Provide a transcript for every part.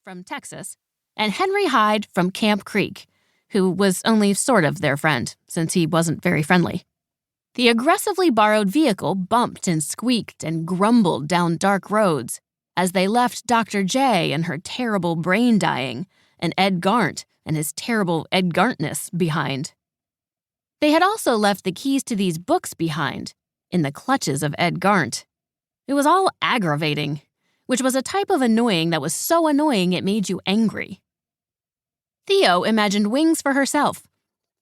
from Texas, and Henry Hyde from Camp Creek, who was only sort of their friend, since he wasn't very friendly. The aggressively borrowed vehicle bumped and squeaked and grumbled down dark roads as they left Dr. J and her terrible brain dying, and Edgaren't and his terrible Edgarentness behind. They had also left the keys to these books behind, in the clutches of Edgaren't. It was all aggravating, which was a type of annoying that was so annoying it made you angry. Theo imagined wings for herself,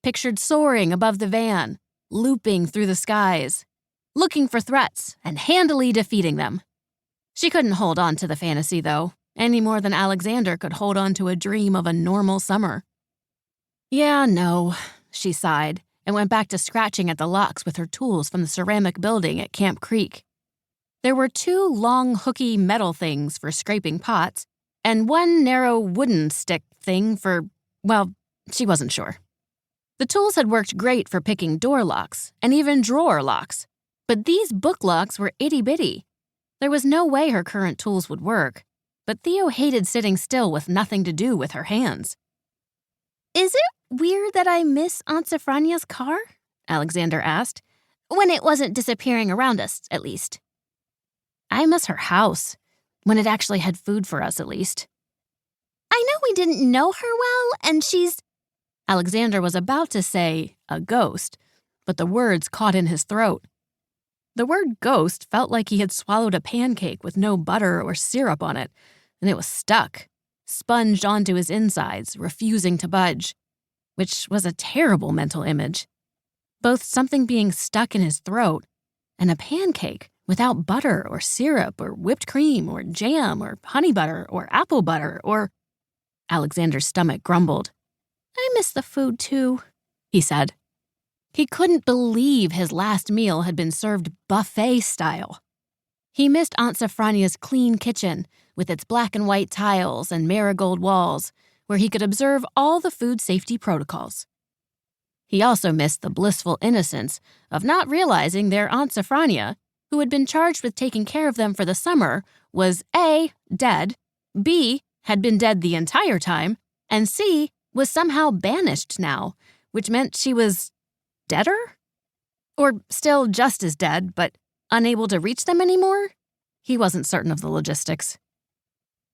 pictured soaring above the van, looping through the skies, looking for threats and handily defeating them. She couldn't hold on to the fantasy, though, any more than Alexander could hold on to a dream of a normal summer. Yeah, no, she sighed and went back to scratching at the locks with her tools from the ceramic building at Camp Creek. There were 2 long, hooky metal things for scraping pots and 1 narrow wooden stick thing for, well, she wasn't sure. The tools had worked great for picking door locks and even drawer locks, but these book locks were itty-bitty. There was no way her current tools would work, but Theo hated sitting still with nothing to do with her hands. "Is it weird that I miss Aunt Sophronia's car?" Alexander asked. "When it wasn't disappearing around us, at least." "I miss her house, when it actually had food for us, at least." "I know we didn't know her well, and she's—" Alexander was about to say, a ghost, but the words caught in his throat. The word ghost felt like he had swallowed a pancake with no butter or syrup on it, and it was stuck, sponged onto his insides, refusing to budge, which was a terrible mental image. Both something being stuck in his throat and a pancake without butter or syrup or whipped cream or jam or honey butter or apple butter or— Alexander's stomach grumbled. "I miss the food, too," he said. He couldn't believe his last meal had been served buffet style. He missed Aunt Sophronia's clean kitchen with its black and white tiles and marigold walls, where he could observe all the food safety protocols. He also missed the blissful innocence of not realizing their Aunt Sophronia, who had been charged with taking care of them for the summer, was A, dead, B, had been dead the entire time, and C, was somehow banished now, which meant she was deader? Or still just as dead, but unable to reach them anymore? He wasn't certain of the logistics.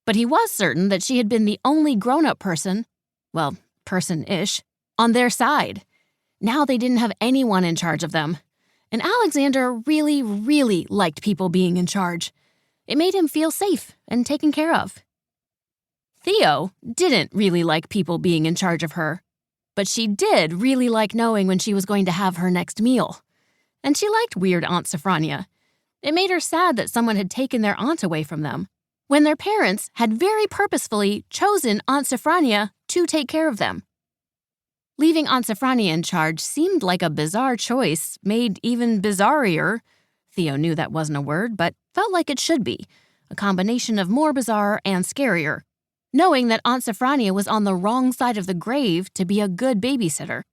But he was certain that she had been the only grown-up person, well, person-ish, on their side. Now they didn't have anyone in charge of them. And Alexander really, really liked people being in charge. It made him feel safe and taken care of. Theo didn't really like people being in charge of her, but she did really like knowing when she was going to have her next meal. And she liked weird Aunt Sophronia. It made her sad that someone had taken their aunt away from them, when their parents had very purposefully chosen Aunt Sophronia to take care of them. Leaving Aunt Sophronia in charge seemed like a bizarre choice, made even bizarrier. Theo knew that wasn't a word, but felt like it should be, a combination of more bizarre and scarier, knowing that Aunt Sophronia was on the wrong side of the grave to be a good babysitter.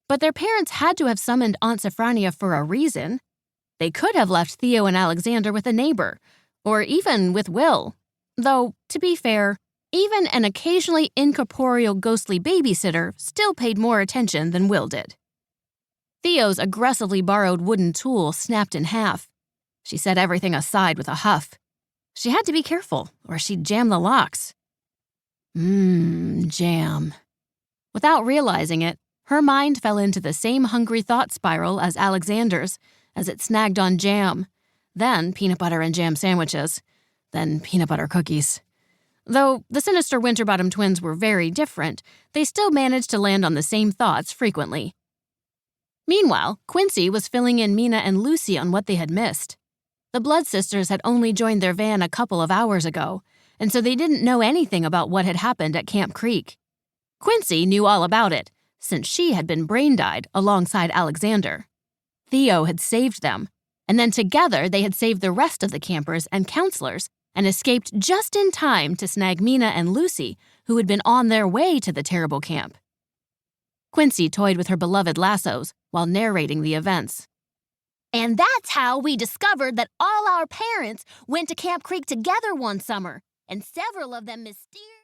But their parents had to have summoned Aunt Sophronia for a reason. They could have left Theo and Alexander with a neighbor, or even with Will. Though, to be fair, even an occasionally incorporeal ghostly babysitter still paid more attention than Will did. Theo's aggressively borrowed wooden tool snapped in half. She set everything aside with a huff. She had to be careful, or she'd jam the locks. Jam. Without realizing it, her mind fell into the same hungry thought spiral as Alexander's as it snagged on jam, then peanut butter and jam sandwiches, then peanut butter cookies. Though the Sinister-Winterbottom twins were very different, they still managed to land on the same thoughts frequently. Meanwhile, Quincy was filling in Mina and Lucy on what they had missed. The Blood Sisters had only joined their van a couple of hours ago, and so they didn't know anything about what had happened at Camp Creek. Quincy knew all about it, since she had been brain-dyed alongside Alexander. Theo had saved them, and then together they had saved the rest of the campers and counselors and escaped just in time to snag Mina and Lucy, who had been on their way to the terrible camp. Quincy toyed with her beloved lassos while narrating the events. "And that's how we discovered that all our parents went to Camp Creek together one summer, and several of them mysterious..."